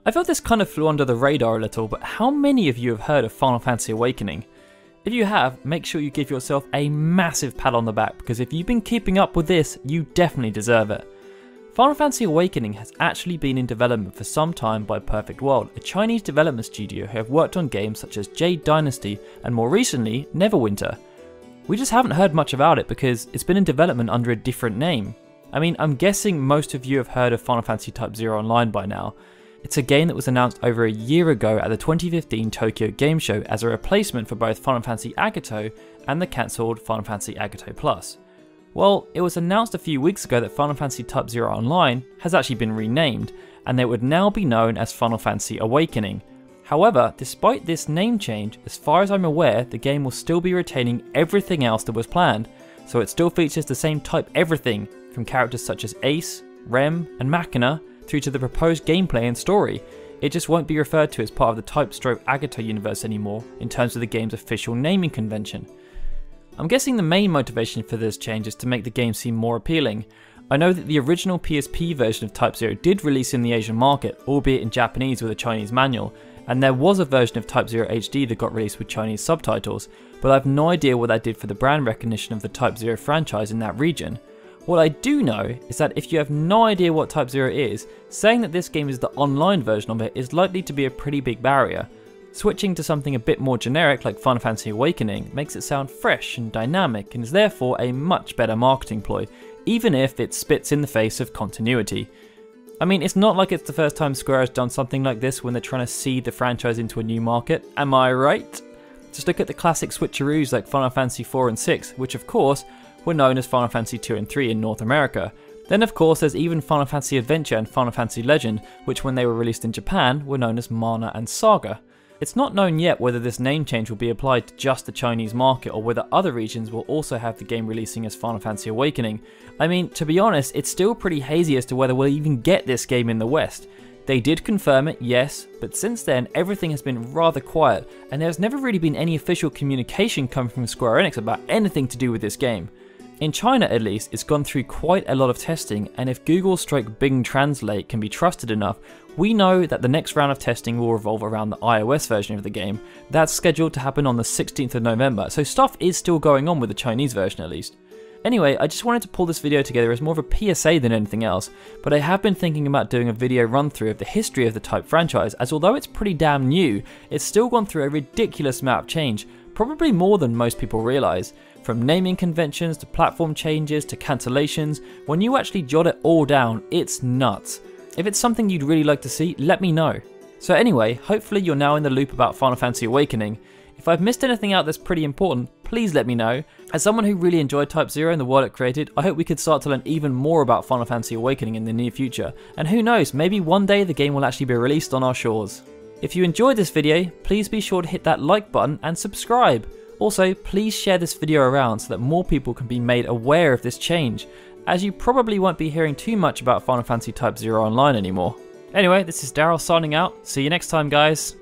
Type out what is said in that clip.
I feel this kind of flew under the radar a little, but how many of you have heard of Final Fantasy Awakening? If you have, make sure you give yourself a massive pat on the back, because if you've been keeping up with this, you definitely deserve it. Final Fantasy Awakening has actually been in development for some time by Perfect World, a Chinese development studio who have worked on games such as Jade Dynasty and more recently, Neverwinter. We just haven't heard much about it because it's been in development under a different name. I mean, I'm guessing most of you have heard of Final Fantasy Type 0 Online by now. It's a game that was announced over a year ago at the 2015 Tokyo Game Show as a replacement for both Final Fantasy Agito and the cancelled Final Fantasy Agito Plus. Well, it was announced a few weeks ago that Final Fantasy Type 0 Online has actually been renamed, and it would now be known as Final Fantasy Awakening. However, despite this name change, as far as I'm aware, the game will still be retaining everything else that was planned, so it still features the same type everything, from characters such as Ace, Rem, and Machina, through to the proposed gameplay and story. It just won't be referred to as part of the Type Agito universe anymore in terms of the game's official naming convention. I'm guessing the main motivation for this change is to make the game seem more appealing. I know that the original PSP version of Type 0 did release in the Asian market, albeit in Japanese with a Chinese manual, and there was a version of Type 0 HD that got released with Chinese subtitles, but I have no idea what that did for the brand recognition of the Type 0 franchise in that region. What I do know is that if you have no idea what Type 0 is, saying that this game is the online version of it is likely to be a pretty big barrier. Switching to something a bit more generic like Final Fantasy Awakening makes it sound fresh and dynamic and is therefore a much better marketing ploy, even if it spits in the face of continuity. I mean, it's not like it's the first time Square has done something like this when they're trying to seed the franchise into a new market, am I right? Just look at the classic switcheroos like Final Fantasy 4 and 6, which of course were known as Final Fantasy 2 and 3 in North America. Then of course there's even Final Fantasy Adventure and Final Fantasy Legend, which when they were released in Japan were known as Mana and Saga. It's not known yet whether this name change will be applied to just the Chinese market or whether other regions will also have the game releasing as Final Fantasy Awakening. I mean, to be honest, it's still pretty hazy as to whether we'll even get this game in the West. They did confirm it, yes, but since then everything has been rather quiet and there's never really been any official communication coming from Square Enix about anything to do with this game. In China at least, it's gone through quite a lot of testing, and if Google/Bing Translate can be trusted enough, we know that the next round of testing will revolve around the iOS version of the game. That's scheduled to happen on the 16th of November, so stuff is still going on with the Chinese version at least. Anyway, I just wanted to pull this video together as more of a PSA than anything else, but I have been thinking about doing a video run through of the history of the Type franchise, as although it's pretty damn new, it's still gone through a ridiculous amount of change, probably more than most people realise. From naming conventions to platform changes to cancellations, when you actually jot it all down, it's nuts. If it's something you'd really like to see, let me know. So anyway, hopefully you're now in the loop about Final Fantasy Awakening. If I've missed anything out that's pretty important, please let me know. As someone who really enjoyed Type 0 and the world it created, I hope we could start to learn even more about Final Fantasy Awakening in the near future. And who knows, maybe one day the game will actually be released on our shores. If you enjoyed this video, please be sure to hit that like button and subscribe. Also, please share this video around so that more people can be made aware of this change, as you probably won't be hearing too much about Final Fantasy Type 0 Online anymore. Anyway, this is Daryl signing out. See you next time, guys.